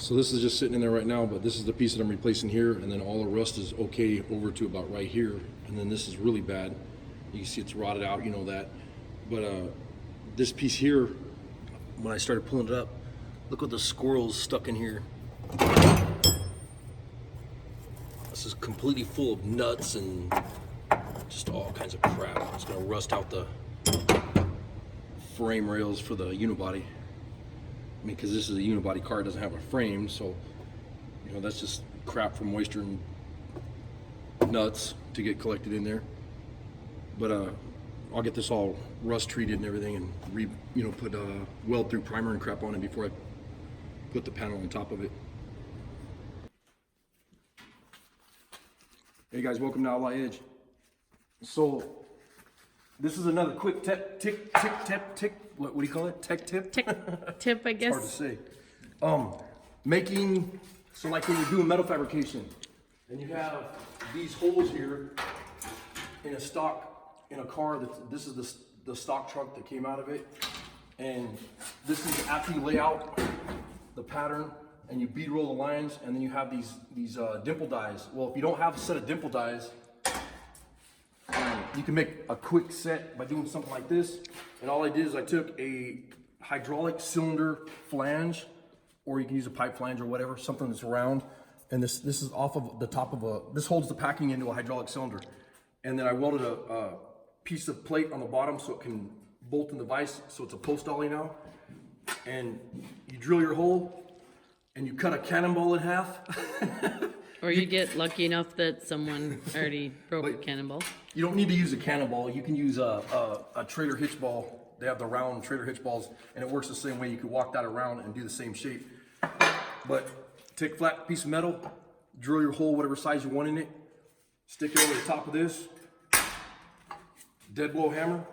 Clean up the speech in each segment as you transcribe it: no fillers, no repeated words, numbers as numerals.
So this is just sitting in there right now, but this is the piece that I'm replacing here, and then all the rust is okay over to about right here, and then this is really bad. You can see it's rotted out, you know that. But this piece here, when I started pulling it up, look what the squirrels stuck in here. This is completely full of nuts and just all kinds of crap. It's gonna rust out the frame rails for the unibody. I mean, because this is a unibody car, it doesn't have a frame, so you know that's just crap from moisture and nuts to get collected in there. But I'll get this all rust treated and everything, and put weld through primer and crap on it before I put the panel on top of it. Hey guys, welcome to Outlaw Edge. So this is another quick tick. What do you call it? Tech tip? Tip, I guess. Hard to say. So like when you're doing metal fabrication, and you have these holes here in a car. This is the stock trunk that came out of it, and this is after you lay out the pattern and you bead roll the lines, and then you have these dimple dies. Well, if you don't have a set of dimple dies, you can make a quick set by doing something like this. And all I did is I took a hydraulic cylinder flange, or you can use a pipe flange or whatever, something that's round. And this is off of the top of this holds the packing into a hydraulic cylinder. And then I welded a piece of plate on the bottom so it can bolt in the vise, so it's a post dolly now. And you drill your hole and you cut a cannonball in half. Or you get lucky enough that someone already broke a cannonball. You don't need to use a cannonball. You can use a trailer hitch ball. They have the round trailer hitch balls, and it works the same way. You can walk that around and do the same shape. But take a flat piece of metal, drill your hole whatever size you want in it, stick it over the top of this, dead blow hammer.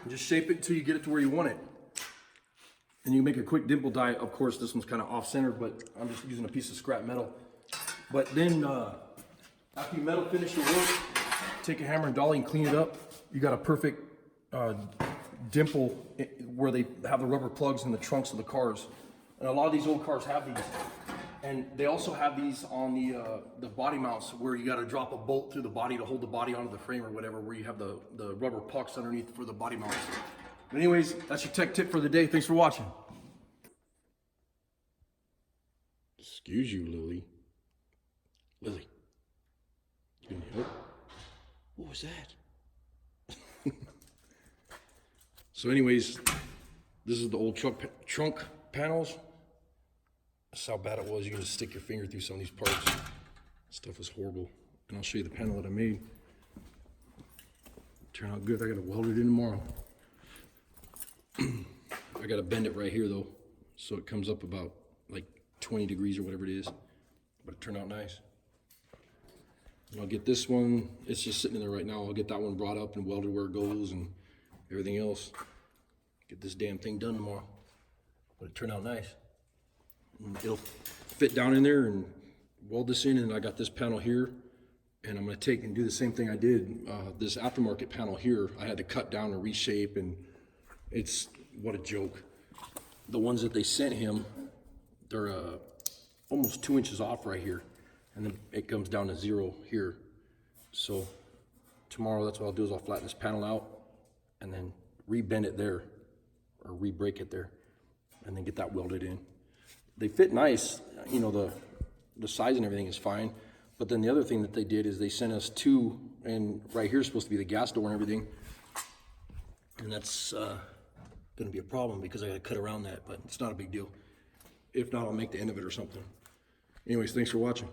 Just shape it until you get it to where you want it. And you make a quick dimple die. Of course, this one's kind of off-center, but I'm just using a piece of scrap metal. But then, after you metal finish your work, take a hammer and dolly and clean it up. You got a perfect dimple where they have the rubber plugs in the trunks of the cars. And a lot of these old cars have these. And they also have these on the body mounts where you got to drop a bolt through the body to hold the body onto the frame or whatever, where you have the rubber pucks underneath for the body mounts. But anyways, that's your tech tip for the day. Thanks for watching. Excuse you, Lily. Lily, you need help? What was that? So anyways, this is the old trunk panels. That's how bad it was. You can just stick your finger through some of these parts. Stuff is horrible. And I'll show you the panel that I made. Turned out good. I gotta weld it in tomorrow. I gotta bend it right here though, so it comes up about like 20 degrees or whatever it is. But it turned out nice. And I'll get this one, it's just sitting in there right now. I'll get that one brought up and welded where it goes and everything else. Get this damn thing done tomorrow. But it turned out nice. It'll fit down in there and weld this in, and I got this panel here, and I'm going to take and do the same thing I did. This aftermarket panel here, I had to cut down and reshape, and it's, what a joke. The ones that they sent him, they're almost 2 inches off right here, and then it comes down to 0 here. So tomorrow, that's what I'll do, is I'll flatten this panel out and then re-bend it there, or re-break it there, and then get that welded in. They fit nice, you know, the size and everything is fine. But then the other thing that they did is they sent us 2, and right here is supposed to be the gas door and everything. And that's gonna be a problem because I gotta cut around that, but it's not a big deal. If not, I'll make the end of it or something. Anyways, thanks for watching.